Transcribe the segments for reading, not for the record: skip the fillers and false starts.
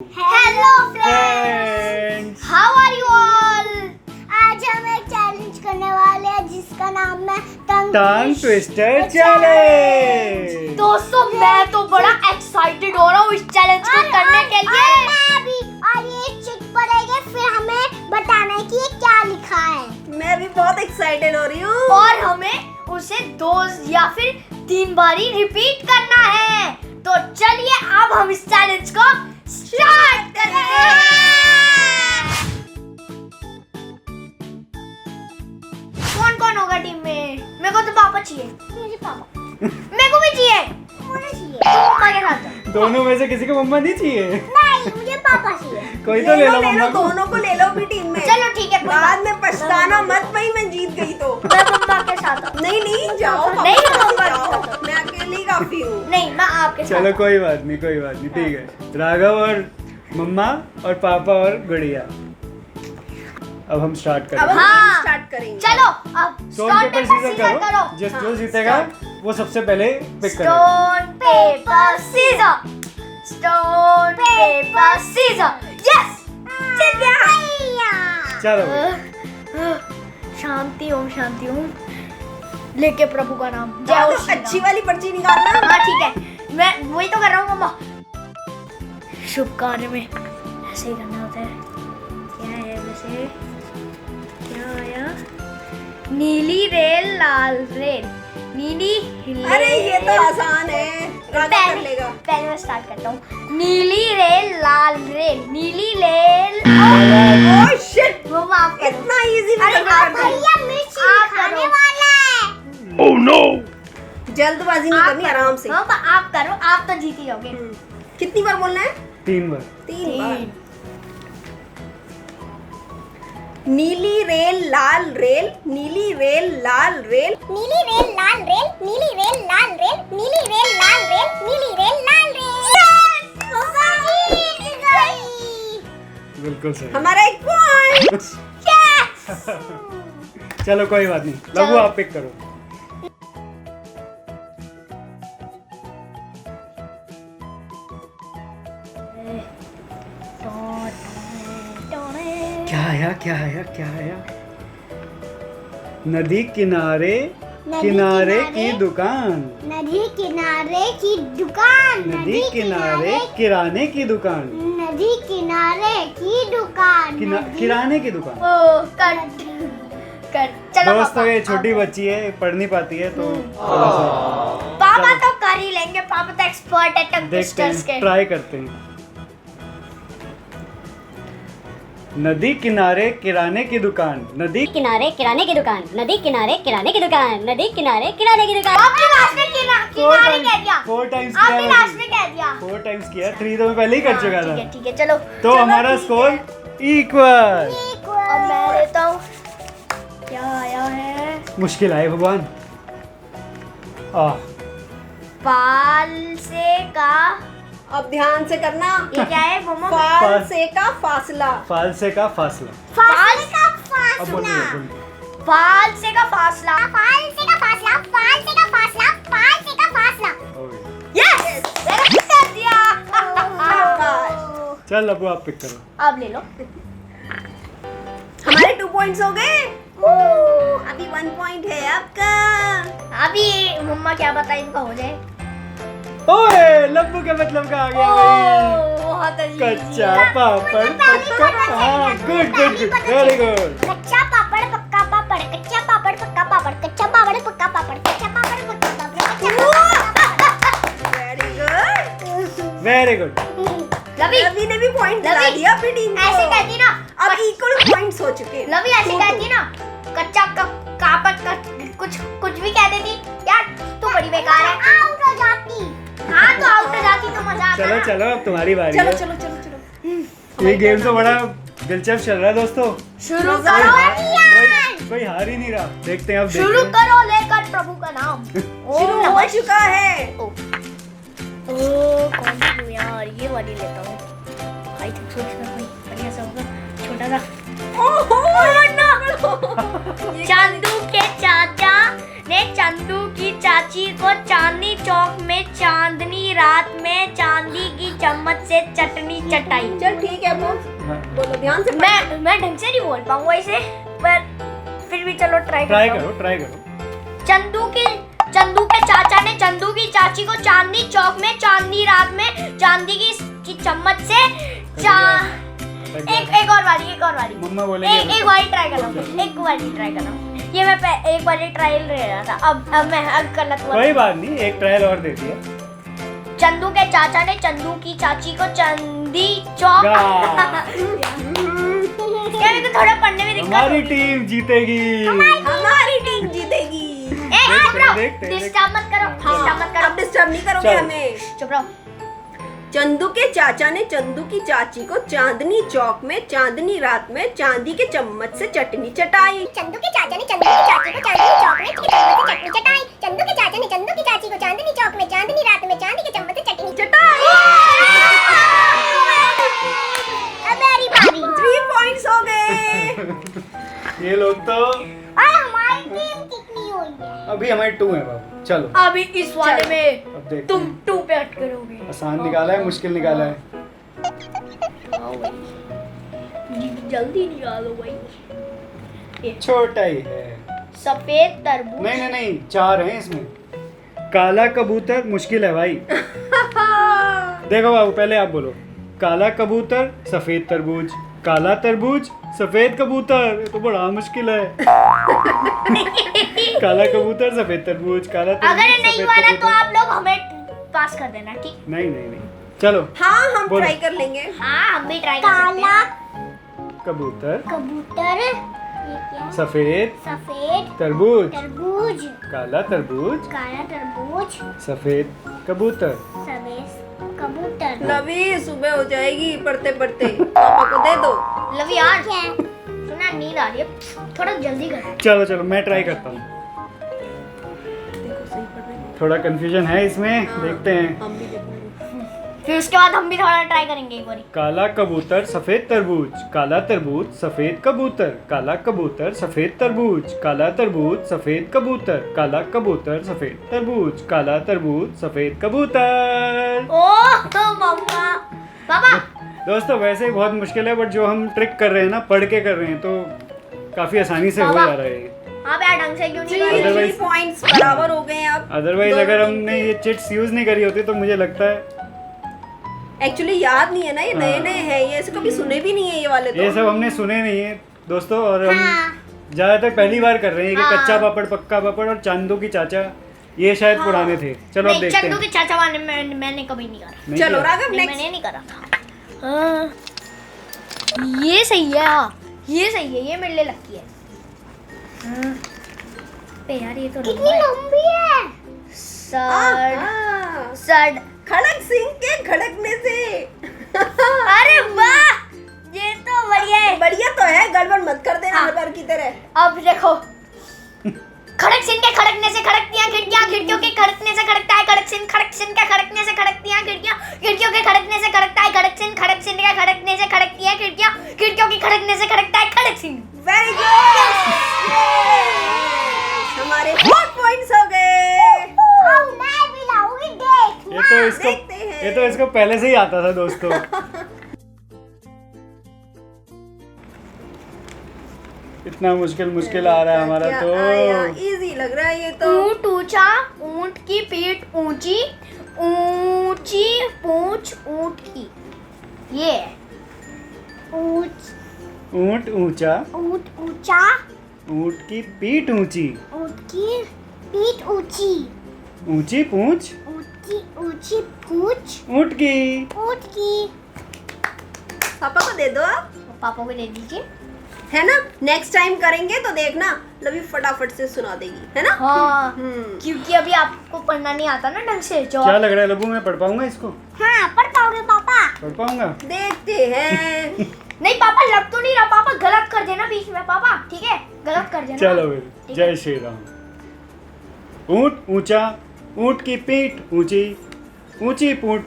Hello friends, how are you all. आज हम एक चैलेंज करने वाले हैं जिसका नाम है टंग ट्विस्टर चैलेंज। दोस्तों, मैं तो बड़ा एक्साइटेड हो रहा हूँ इस चैलेंज को करने के लिए। मैं भी। और ये चिट पड़ेगा, फिर हमें बताना है कि ये क्या लिखा है। मैं भी बहुत एक्साइटेड हो रही हूँ। और हमें उसे 2 या फिर 3 बारी रिपीट करना है। तो चलिए अब हम इस चैलेंज को स्टार्ट करते हैं। कौन कौन होगा टीम में? मेरे को तो पापा चाहिए। मुझे पापा। मेरे को भी चाहिए। मुझे चाहिए। पापा के साथ जाओ। दोनों में से किसी को मम्मा नहीं चाहिए? नहीं, मुझे पापा चाहिए। कोई तो ले लो मम्मा को। दोनों को ले लो भी टीम में। चलो ठीक है। बाद में पछताना मत, भाई मैं जीत गई तो। मैं मम्मा के साथ आऊँ। नहीं जाओ। नहीं, मैं मम्मा के जाओ। साथ आऊँ। मैं अकेली काफी हूँ। नहीं, मैं आपके साथ। चलो कोई बात नहीं ठीक है। राघव और मम्मा और पापा और गुड़िया। अब हम स्टार्ट अब करेंगे। हम स्टार्ट करेंगे। चलो अब स्टोन पेपर सीजर करो। जो जीतेगा वो सबसे पहले पिक करेगा। Stone paper scissor. Stone paper scissor. Yes, जीत गया। चलो शांति ओम शांति ओम। लेके प्रभु का नाम। जाओ, जय श्री राम। अच्छी वाली पर्ची निकालना। हाँ ठीक है, मैं वही तो कर रहा हूँ मम्मा। शुभ कार्य में ऐसे ही करना होता है। क्या है वैसे? क्या आया? नीली रेल लाल रेल। नीली रेल। अरे ये तो आसान है, राधा कर लेगा। पहले मैं स्टार्ट करता हूँ। नीली रेल लाल रेल। नीली रेल। ओह शिट, मम्मा आप करो। इतना इजी अरे नहीं आप करना। भैया मिर्च खाने वाला है। Oh no. जल्दबाजी नहीं करनी, आराम से। मम्मा आप करो, आप तो जीत ही जाओगे। कितनी बार बोलना है? 3 बार। 3 बार। नीली रेल लाल रेल। नीली रेल लाल रेल। नीली रेल लाल रेल। नीली रेल लाल रेल। नीली रेल लाल रेल। नीली रेल लाल रेल। जीत गई। बिल्कुल सही। हमारा 1 पॉइंट। चलो कोई बात नहीं। लघु आप पिक करो। क्या आया? नदी किनारे की दुकान। नदी किनारे की दुकान। नदी किनारे किराने की दुकान। नदी किनारे की दुकान। किराने की दुकान। ओ कर चलो दोस्तों, पापा। ये छोटी बच्ची है, पढ़ नहीं पाती है, तो थोड़ा सा पापा तो कर ही लेंगे। पापा तो एक्सपर्ट है टंग देखते ट्विस्टर्स हैं, के। ट्राई करते हैं। नदी किनारे किराने की दुकान। नदी किनारे किराने की दुकान। नदी किनारे किराने की दुकान। नदी किनारे किराने की दुकान। आपने लास्ट में किनारे कह दिया। 4 टाइम्स आपने किया। लास्ट में कह दिया। 4 टाइम्स किया। 3 तो मैं पहले ही कर चुका था। ठीक है चलो। तो हमारा स्कोर इक्वल। अब मैं लेता हूँ। क्या आया है? मुश्किल आए भगवान। पाल से का। अब ध्यान से करना। ये क्या है मम्मा? फाल से का फासला। फालसे का फासला। फाल का अब बोलिए फासला। फाल से का फासला। फाल से का फासला। फाल से का फासला। फाल से का फासला। यस, मैंने कर दिया। चल अब आप पिक करो। अब ले लो। हमारे 2 पॉइंट्स हो गए। अभी 1 पॉइंट है आपका। अभी मम्मा क्या पता इनका हो जाए। ओए, लब्बू के मतलब का आ गया भाई। बहुत अजीब। कच्चा पापड़ पक्का। हाँ, गुड, वेरी गुड। कच्चा पापड़ पक्का पापड़। कच्चा पापड़ पक्का पापड़। कच्चा पापड़ पक्का पापड़। कच्चा पापड़ पक्का पापड़। Very good. Very good. Lavi Ravi ने भी पॉइंट दिला लवी, दिया अपनी टीम को। ऐसे कहती ना। अब इक्वल पॉइंट्स हो चुके हैं। लवी ऐसे कहती ना। कच्चा पापड़ कुछ भी कह देती यार, तू बड़ी बेकार है। आउट हो जाती। हाँ तो आउट हो जाती तो मजा आता ना। चलो अब तुम्हारी बारी चलो है। चलो। ये गेम तो बड़ा दिलचस्प चल रहा है दोस्तों। शुरू मजा करो। कोई हार ही नहीं रहा। देखते हैं अब। शुरू करो लेकर प्रभु का नाम। शुरू हो चुका है। कौन सी लूं यार? ये वाली लेता हूँ। आई थिंक सो इसमें कोई बढ़िया सा होगा। छोटा सा। चंदू के चाचा ने चंदू की चाची को चांदनी चौक में चांदनी रात में चांदी की चम्मच से चटनी चटाई। चल ठीक है बोल, हाँ। बोलो ध्यान से। मैं ढंग से नहीं बोल पाऊंगा इसे, पर फिर भी चलो ट्राई करो ट्राई करो। चंदू के चाचा ने चंदू की चाची को चांदनी चौक में चांदनी रात में चांदी की चम्मच से एक और बारी मम्मा बोलेंगे एक बारी ट्राई कर रहा हूँ। ये मैं एक बारी ट्रायल ले रहा था, अब मैं गलत हुआ। कोई बात नहीं, एक ट्रायल और दे दिया। चंदू के चाचा ने चंदू की चाची को चांदी चौक क्या मेरे को थोड़ा पढ़ने में दिक्कत। हमारी टीम जीतेगी। हमारी टीम जीतेगी। डिस्टर्ब मत करो, डिस्टर्ब मत करो। अब डिस्टर्ब नहीं करोगे चलो। हमें। चुप रहो। चंदू के चाचा ने चंदू की चाची को चांदनी चौक में चांदनी रात में चांदी के चम्मच से चटनी चटाई। चंदू के चाचा ने चंदू की चाची को चांदनी चौक में चम्मच से चटनी चटाई। चंदू के चाचा ने चंदू की चाची को चांदनी चौक में चांदनी रात में चांदी के चम्मच से चटनी चटाई। अब मेरी बारी। 3 पॉइंट्स हो गए। ये लोग तो और हमारी टीम कितनी हुई है? अभी हमारे 2 है बाबू। चलो अभी इस वाले में अब देखते तुम हैं। 2 पे अट करोगे। आसान निकाला है, मुश्किल निकाला है। जल्दी निकालो भाई। छोटा ही है। सफेद तरबूज। नहीं 4 हैं इसमें। काला कबूतर मुश्किल है भाई। देखो बाबू, पहले आप बोलो। काला कबूतर सफेद तरबूज, काला तरबूज सफेद कबूतर। ये तो बड़ा मुश्किल है। काला कबूतर सफेद तरबूज, काला तरबूज अगर नहीं सफेद हुआ ना तो कबूतर। आप लोग हमें पास कर देना, ठीक? नहीं चलो। हाँ हम बोलो। ट्राई कर लेंगे। हाँ हम भी ट्राई कर सकते काला हैं। कबूतर कबूतर, ये क्या है? सफेद सफेद तरबूज, तरबूज, काला तरबूज काला तरबूज, सफेद कबूतर। सफेद कबूतर। लवी सुबह हो जाएगी पढ़ते पढ़ते, पापा को दे दो। लव यार, क्या है? सुना नींद आ रही है, थोड़ा जल्दी कर। चलो मैं ट्राई करता हूँ। देखो सही पढ़ रहे हैं। थोड़ा कंफ्यूजन है इसमें, देखते हैं। हम भी देखेंगे। फिर उसके बाद हम भी थोड़ा ट्राई करेंगे एक बारी। काला कबूतर सफेद तरबूज, काला तरबूज सफेद कबूतर, काला कबूतर सफेद तरबूज, काला तरबूज सफेद कबूतर, काला कबूतर सफेद तरबूज, काला तरबूज सफेद कबूतर। ओह मम्मा, पापा। दोस्तों वैसे ही बहुत मुश्किल है, बट जो हम ट्रिक कर रहे हैं ना, पढ़ के कर रहे हैं, तो काफी आसानी से हो जा रहा है। आप यार ढंग से क्यों नहीं कर रहे? 3 Otherwise- पॉइंट्स बराबर हो गए अब। अदरवाइज दोनों अगर टीम हमने ये चिट्स यूज नहीं करी होती तो मुझे लगता है एक्चुअली याद नहीं है ना, ये हाँ। नए नए हैं, ये ऐसे कभी सुने भी नहीं है ये वाले तो। ये सब हमने सुने नहीं है दोस्तों, और हम हाँ। ज्यादातर पहली बार कर रहे हैं कि हाँ। कच्चा पापड़ पक्का पापड़ और चांदू की चाचा, ये शायद पुराने थे। चलो अब नहीं, देखते चंदू हैं। के चाचा वाले मैंने कभी नहीं करा। नहीं चलो किया? राघव नहीं, नेक्स्ट। मैंने नहीं करा था। हाँ, ये सही है। हाँ, ये सही है, ये मेरे लिए लकी है। हाँ, पे यार ये तो कितनी लंबी है? सड। खड़क सिंह के खड़कने से। अरे वाह, ये तो बढ़िया है। बढ़िया तो है, गड़बड़ मत कर देना हाँ। हर बार की तरह। अब देखो, खड़क सिंह के खड़कने से खड़कती हैं खिड़कियां, खिड़कियों के खड़कने से खड़कता है खड़क सिंह के खड़कने से खड़कती हैं खिड़कियां, खिड़कियों के खड़कने से खड़कता है खड़क सिंह के खड़कने से खड़कती हैं खिड़कियां, खिड़कियों के खड़कने से खड़कता है खड़क सिंह। वेरी गुड, हमारे 4 पॉइंट्स हो गए। अब मैं भी लाऊंगी, देख। देखते हैं। ये तो इसको पहले से ही आता था दोस्तों। इतना मुश्किल आ रहा है हमारा तो। इजी लग रहा है ये तो। ऊंट ऊंचा, ऊंट की पीठ ऊंची, ऊंची पूंछ ऊंट की। ये है। ऊंट ऊंचा, ऊंट ऊंचा, ऊंट की पीठ ऊंची, ऊंट की पीठ ऊंची, ऊंची पूंछ ऊंची ऊंची पूंछ ऊंट की। ऊंट की। पापा को दे दो, पापा को दे दीजिए। है ना? नेक्स्ट टाइम करेंगे तो देखना लवी फटाफट से सुना देगी, है ना? हाँ, क्योंकि अभी आपको पढ़ना नहीं आता ना ढंग से। जो क्या लग रहा है लबू, मैं पढ़ पाऊंगा इसको? हाँ, पढ़ पाओगे पापा? पढ़ पाऊंगा? देखते हैं। नहीं पापा, लग तो नहीं रहा। पापा गलत कर देना बीच में, पापा ठीक है, गलत कर देना। चलो फिर, ठीक है? जय श्री राम। ऊंट ऊंचा, ऊंट की पीठ ऊंची, ऊंची पूंछ,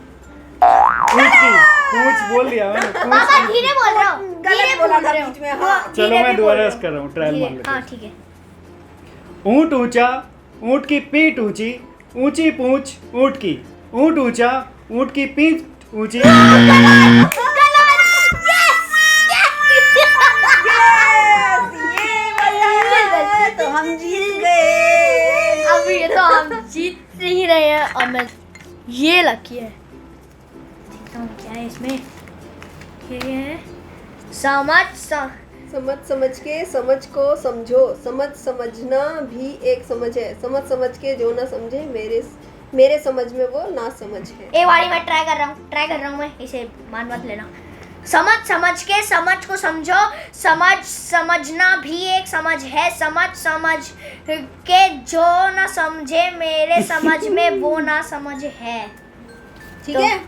ऊंट की पूंछ बोल दिया मैंने, पापा पूंछ। धीरे बोल रहे हो, गलत धीरे बोला बोल था रहे हो। बीच में, हाँ। हाँ, चलो धीरे मैं भी दोबारा बोल कर रहा हूँ, ट्रायल धीरे, मान लेते हाँ हैं। ठीक है। ऊंट ऊंचा, ऊंट की पीठ ऊंची, ऊंची पूंछ ऊंट की, ऊंट ऊंचा, ऊंट की पीठ ऊंची। तो हम जीत गए। अब ये तो हम जीत नहीं रहे हैं और मैं ये लकी है। देखता हूँ क्या है इसमें। ये है समझ समझ के समझ को समझो, समझ समझना भी एक समझ है, समझ समझ के जो ना समझे मेरे समझ में वो ना समझ है। एक बारी मैं ट्राई कर रहा हूँ मैं, इसे मान मत लेना। समझ समझ के समझ को समझो, समझ समझना भी एक समझ है, समझ समझ के जो ना समझे मेरे समझ में वो ना समझ है। ठीक तो- है,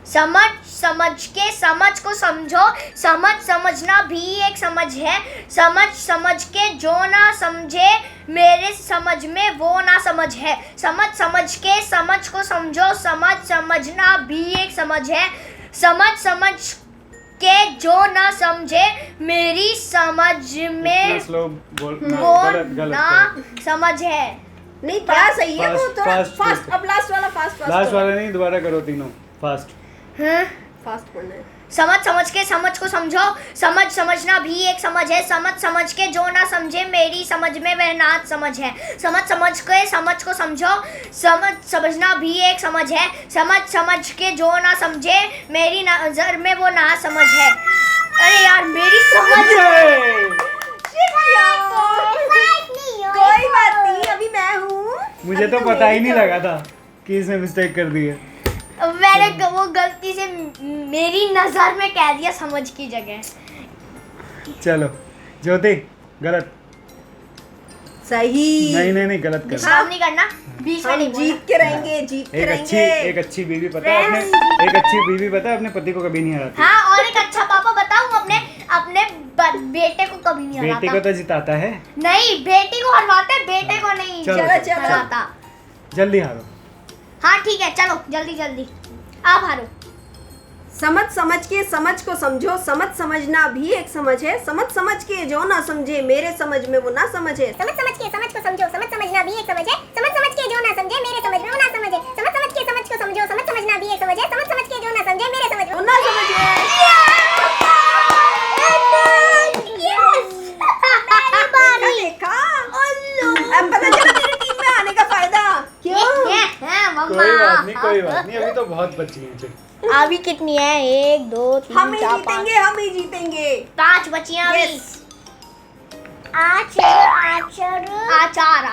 समझ समझ के समझ को समझो, समझ समझना भी एक समझ है, समझ समझ के जो ना समझे मेरे समझ में वो ना समझ है। समझ समझ के समझ को समझो, समझ समझना भी एक समझ है, समझ समझ के जो ना समझे मेरी समझ में स्लो बोल। वो गलत ना समझ है। नहीं पढ़ा सही है, वो Fast, थोड़ा fast, फास्ट। fast। अब लास्ट वाला फास्ट लास्ट वाला नहीं, दोबारा करो तीनों फास्ट। हाँ? फास्ट पढ़ना है। समझ समझ के समझ को समझो, समझ समझना भी एक समझ है, समझ समझ के जो ना समझे मेरी समझ में वह ना समझ है। समझ समझ के समझ को समझो, समझ समझना भी एक समझ है, समझ समझ के जो ना समझे मेरी नजर में वो ना समझ है। अरे यार मेरी समझ कोई बात नहीं, अभी मैं हूँ। मुझे तो पता ही नहीं लगा था कि इसने मिस्टेक कर दी है। मैंने वो गलती से मेरी नजर में कह दिया समझ की जगह। चलो ज्योति गलत। सही। नहीं गलत कर। डिस्टर्ब नहीं करना, बीच में हम नहीं जीत के रहेंगे, जीत के रहेंगे। एक अच्छी बीवी पता है अपने, एक अच्छी बीवी पता है अपने पति को कभी नहीं हराती। हाँ, और एक अच्छा पापा बताऊं अपने बेटे को कभी नहीं बेटी हराता। को तो जिताता है। नहीं, बेटी को हरवाते, बेटे को नहीं चलो, चलो। हराता। जल्दी हारो। हाँ ठीक है, चलो जल्दी आप हारो। समझ समझ के समझ को समझो, समझ समझना भी एक समझ है, समझ समझ के जो ना समझे मेरे समझ में वो ना समझ है। समझ समझ के समझ को समझो, समझ समझना भी एक समझ है, समझ समझ के जो ना समझे मेरे समझ में वो ना समझ है। समझ समझ के समझ को समझो, समझ समझना भी एक समझ है, समझ समझ के जो ना समझे मेरे समझ में वो ना समझ है। देखा? अब पता चला तेरी टीम में आने का फायदा क्यों? कोई बात नहीं, अभी तो बहुत बची हैं। चल। अभी कितनी है? 1 2 हम 3 ही 4 जीतेंगे, 5 हम ही जीतेंगे। 5 बचियां अभी। Yes. आचार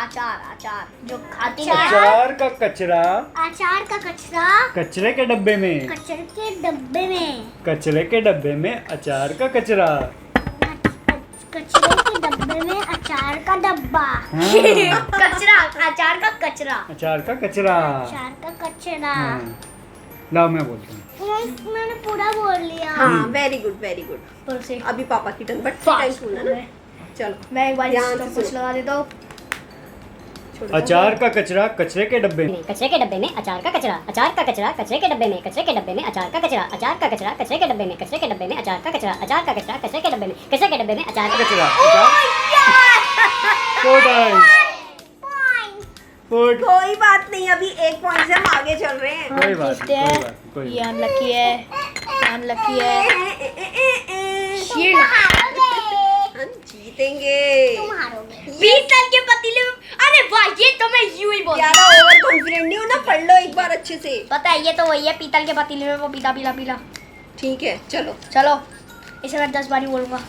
जो खाती नहीं है। अचार का कचरा अचार का कचरा कचरे के डब्बे में, कचरे के डब्बे में, कचरे के डब्बे में अचार का कचरा। कचरे के डब्बे में अचार का डब्बा, हाँ, कचरा, अचार का कचरा। अचार का कचरा। अचार का कचरा। हाँ। लाओ मैं बोलता हूँ। मैंने पूरा बोल लिया। हाँ, वेरी गुड वेरी गुड। पर से अभी पापा की टर्न, बट Fast. टाइम सुनना ना। चलो मैं एक बार ध्यान से कुछ सुनो। लगा देता हूँ। छोड़ दो। अचार का कचरा कचरे के डब्बे में, कचरे के डब्बे में अचार का कचरा, अचार का कचरा कचरे के डब्बे में, कचरे के डब्बे में अचार का कचरा, अचार का कचरा कचरे के डब्बे में, कचरे के डब्बे में अचार का कचरा, अचार का कचरा कचरे के डब्बे में, कचरे के डब्बे में अचार का कचरा। फूड। कोई बात नहीं, अभी 1 पॉइंट से हम आगे चल रहे हैं। कोई बात जीतते नहीं, हैं। कोई बात नहीं, कोई ये अनलकी है, अनलकी है। ये हम जीतेंगे। पीतल के पतीले में, अरे वाह, ये तो मैं यूं ही बोल। ज्यादा ओवर कॉन्फिडेंट नहीं हो ना, पढ़ लो एक बार अच्छे से। पता है, ये तो वही है, पीतल के पतीले में पपीता पीला। ठीक है, चलो। चलो इसे मैं 10 बारी बोलूंगा।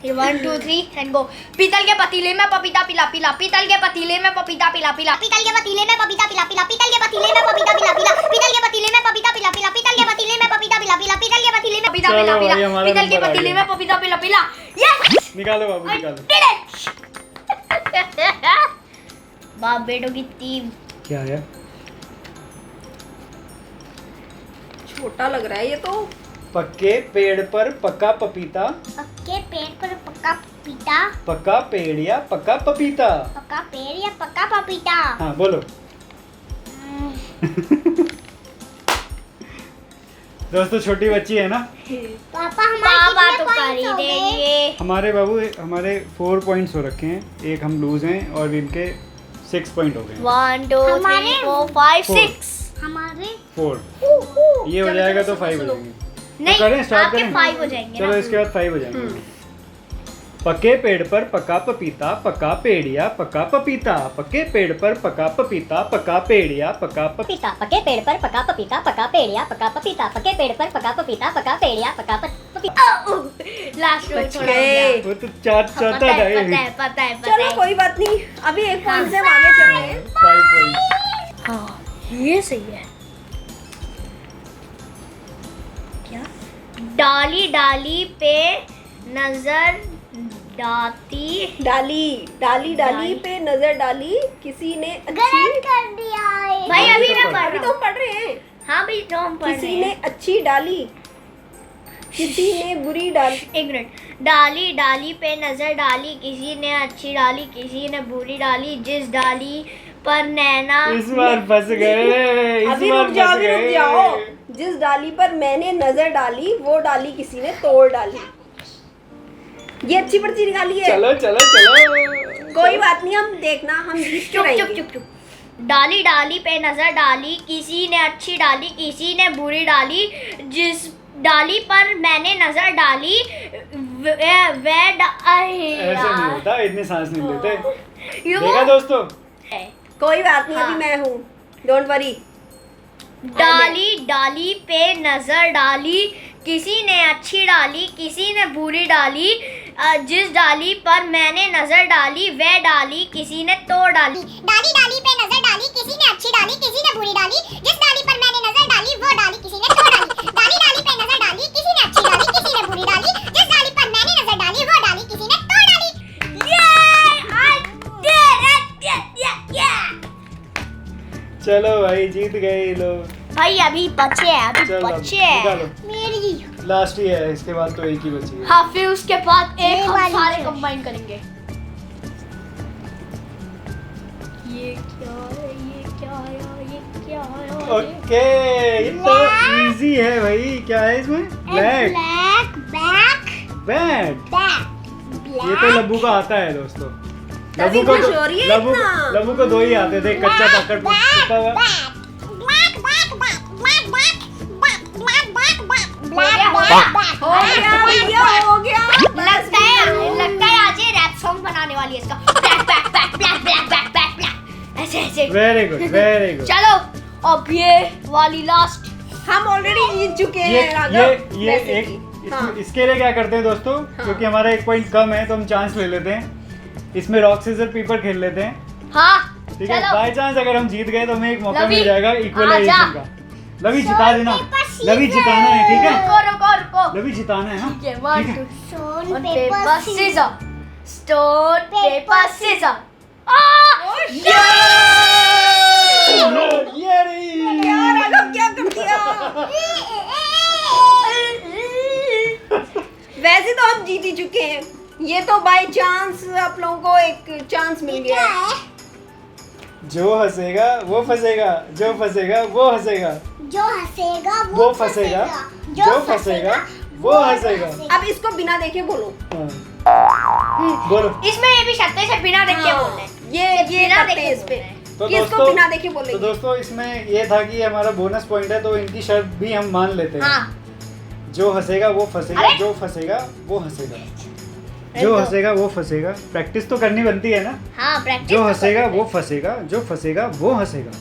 1 2 3 एंड गो। पीतल के पतीले में पपीता पिला, पीतल के पतीले में पपीता पिला, पीतल के पतीले में पपीता पिला, पीतल के पतीले में पपीता पिला, पीतल के पतीले में पपीता पिला, पीतल के पतीले में पपीता पिला, पीतल के पतीले में पपीता चलो, पिला, भाई, हमारा पीतल के नंबर आ पतीले गया। में पपीता पिला। यस, निकालो बाबू, I निकालो। did it! बाप बेटों की टीम। क्या है? छोटा लग रहा है ये तो। पक्के पेड़ पर पका पपीता, पक्के पेड़ पर पक्का पपीता, पका पेड़ या पका पपीता। पक्का पेड़ या पक्का पपीता। हाँ बोलो। दोस्तों छोटी बच्ची है ना, पापा पापा हमारे तो कितने कर ही points हो गए? देंगे। हमारे बाबू हमारे 4 पॉइंट्स हो रखे हैं, एक हम लूज हैं और इनके 6 पॉइंट हो गए हैं। 1 2 3 हमारे- 4 5 Four. 6। हमारे 4 ये हो चलो, जाएगा चलो, तो 5 हो सुनो। जाएंगे। नहीं, करें, स्टार्ट आपके करें? 5 हो जाएंगे चलो ना। इसके बाद 5 हो जाएंगे। पके पेड़ पर पका पपीता, पका पेड़िया, पका पपीता। पके पेड़ पर पका पपीता, पका पेड़िया, पका पपीता पके पेड़ पर पका पपीता पका पेड़िया पका पपीता पके पेड़ पर पका पपीता पका पेड़िया पका पपीता। लास्ट में बच थोड़ा हो गए। गया। वो तो चौथा पता था है, ये। पता है, पता है, पता चलो है। कोई बात नहीं, अभी एक पॉइंट से हम आगे चल रहे हैं। 5 पॉइंट्स। हाँ, ये सही है। क्या? डाली डाली पे नजर डाती। डाली डाली डाली पे नजर डाली किसी ने अच्छी। कर दिया है। भाई अभी मैं तो पढ़ अभी रहा तो हूँ। हम पढ़ रहे हैं। हाँ भाई तो हम पढ़ रहे किसी ने हैं। अच्छी डाली, किसी ने बुरी डाली। एक मिनट। डाली डाली पे नजर डाली, किसी ने अच्छी डाली, किसी ने बुरी डाली, जिस डाली पर नैना। इस बार फंस गए, इस अभी बार रुक जाओ, फंस अभी रुक गए। जाओ। जिस डाली पर मैंने नजर डाली वो डाली किसी ने तोड़ डाली। ये अच्छी पर्ची निकाली है। चलो चलो चलो। कोई बात नहीं, हम देखना, हम जीत के चुप चुप रहेंगे। चुप चुप। डाली डाली पे नजर डाली, किसी ने अच्छी डाली, किसी ने बुरी डाली, जिस डाली पर मैंने नजर डाली ऐसे नहीं होता, इतने सांस नहीं लेते। यू देखा दोस्तों? कोई बात नहीं, हाँ। अभी मैं हूँ, डोंट वरी। डाली डाली पे नजर डाली, किसी ने अच्छी डाली, किसी ने बुरी डाली, जिस डाली पर मैंने नजर डाली वह डाली किसी ने तोड़ डाली। डाली डाली पे नजर डाली, किसी ने अच्छी डाली, किसी ने बुरी डाली, जिस डाली पर मैंने नजर डाली वो डाली किसी ने तोड़ डाली। डाली डाली पे नजर डाली, किसी ने अच्छी डाली, किसी ने बुरी डाली, जिस डाली पर मैंने नजर डाली वो डाली किसी ने तोड़ डाली। चलो भाई, जीत गए ये लोग। भाई अभी बचे हैं, अभी चलो बचे हैं। निकालो, मेरी लास्ट ही है, इसके बाद तो एक ही बची है। हाँ, फिर उसके बाद एक ये हम वाली सारे है। कंबाइन करेंगे। ये क्या है, ये क्या है, ये क्या है? ओके, ये तो इजी है भाई। क्या है इसमें? Black black back bat. Back ये तो लब्बू का आता है दोस्तों। तभी लब्बू को खुश हो रही है लब्बू इतना। लब्बू को 2 ही आते थे, कच्चा पकड़ छुपा हुआ। हो गया भैया, हो गया। लगता है आज ये रैप सॉन्ग बनाने वाली है इसका। Black back back black black back back black, ऐसे ऐसे। Very good, very good. चलो अब ये वाली लास्ट। हम ऑलरेडी जीत चुके ये हैं राघव। ये वैसे एक कि, हाँ। इसके लिए क्या करते हैं दोस्तों, क्योंकि हमारा 1 पॉइंट कम है तो हम चांस ले लेते हैं। इसमें रॉक सीजर पेपर खेल लेते हैं, हाँ ठीक है? चलो। बाय चांस अगर हम जीत गए तो हमें एक मौका लवी, मिल जाएगा इक्वलाइजेशन आजा। का। लवी जिता देना, लवी जिताना है, ठीक है? रुको रुको रुको। लवी जिताना है, हाँ? ठीक है, 1 ठीक है। 2 Stone, paper paper, scissor, stone paper scissor. ये रही। यार राघव क्या कर दिया। वैसे तो हम जीत ही चुके हैं, ये तो बाय चांस आप लोगों को एक चांस मिल गया है। जो हंसेगा वो फंसेगा, जो फंसेगा वो हंसेगा, जो हंसेगा वो फंसेगा, जो फंसेगा वो हंसेगा। अब इसको बिना देखे बोलो। हाँ। बोलो। इसमें ये भी शर्त है, इसे बिना देख के हाँ, बोलना है। ये बिना करते देखे हैं इस पे बोलना है। तो कि इसको दोस्तों- बिना देखे तो बोलेंगे। दोस्तों इसमें ये था कि हमारा बोनस पॉइंट है, तो इनकी शर्त भी हम मान लेते हैं। हाँ, जो हंसेगा वो फंसेगा, अरे! जो फंसेगा वो हंसेगा, जो हंसेगा वो फंसेगा। प्रैक्टिस तो करनी बनती है ना। हाँ प्रैक्टिस। जो हंसेगा वो फंसेगा, जो फंसेगा वो हंसेगा।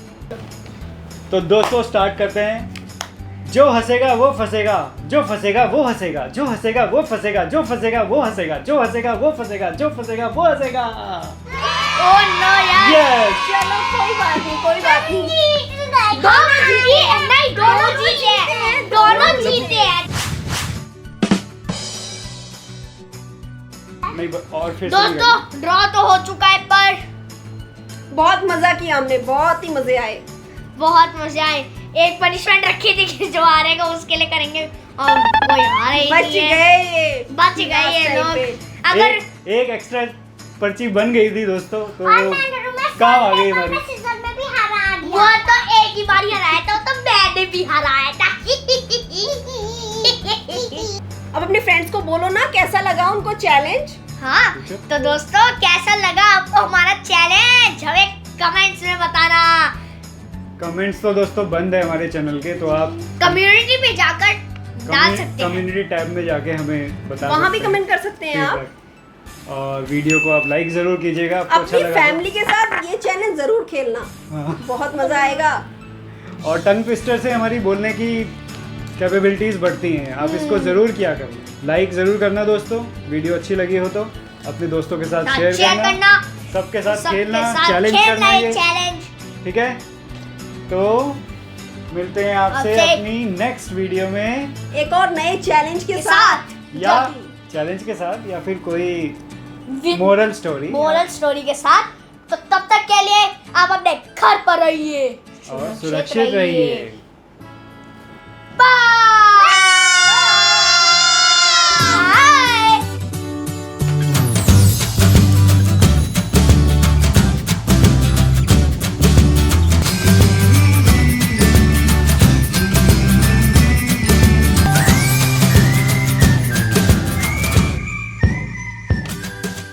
तो दोस्तों स्टार्ट करते हैं। जो हंसेगा वो फंसेगा, जो फंसेगा वो हंसेगा, जो हंसेगा वो फंसेगा, जो फंसेगा वो हंसेगा, जो हंसेगा वो फंसेगा, जो फंसेगा वो हंसेगा। ओह नो यार। यस। चलो कोई बात नहीं, कोई बात नहीं। दोनों जीते हैं, नहीं दोनों जीते हैं, दोनों जीते हैं। नहीं और फिर से नहीं दोस्तों ड्रॉ तो हो चुका है, पर बहुत मजा किया हमने, बहुत ही मजे आए। बहुत मजे आए। एक पनिशमेंट रखी थी कि जो हारेगा उसके लिए करेंगे, और कोई हारे ही बच नहीं है। गए ये, बच गए ये Last time लोग। पे। अगर एक एक्स्ट्रा पर्ची बन गई थी दोस्तों, तो काम आ गई हमारी। सीजन में भी हरा दिया। वो तो एक ही बार हराया था, तो मैंने भी हराया था। अब अपने फ्रेंड्स को बोलो ना कैसा लगा उनको चैलेंज। हाँ, तो दोस्तों कैसा लगा आपको हमारा चैलेंज, हमें कमेंट्स में बताना। कमेंट्स तो दोस्तों बंद है हमारे चैनल के, तो आप कम्युनिटी पे जाकर डाल सकते हैं। कम्युनिटी टैब में जाके हमें बता वहाँ भी सकते हैं कमेंट कर सकते हैं आप। feedback। और वीडियो को आप लाइक जरूर कीजिएगा, आपको अच्छा अपनी लगा तो। फैमिली के साथ ये चैलेंज जरूर खेलना, हाँ। बहुत मजा आएगा। और टंग ट्विस्टर से हमारी बोलने की कैपेबिलिटीज बढ़ती हैं, आप इसको जरूर किया करें। लाइक जरूर करना दोस्तों, वीडियो अच्छी लगी हो तो अपने दोस्तों के साथ शेयर करना, सबके साथ खेलना, चैलेंज करना ये, चैलेंज। ठीक है। तो मिलते हैं आपसे आपसे अपनी नेक्स्ट वीडियो में, एक और नए चैलेंज के साथ या चैलेंज के साथ या फिर कोई मोरल स्टोरी मोरल स्टोरी के साथ। तो तब तक के लिए आप अपने घर पर रहिए और सुरक्षित रहिए।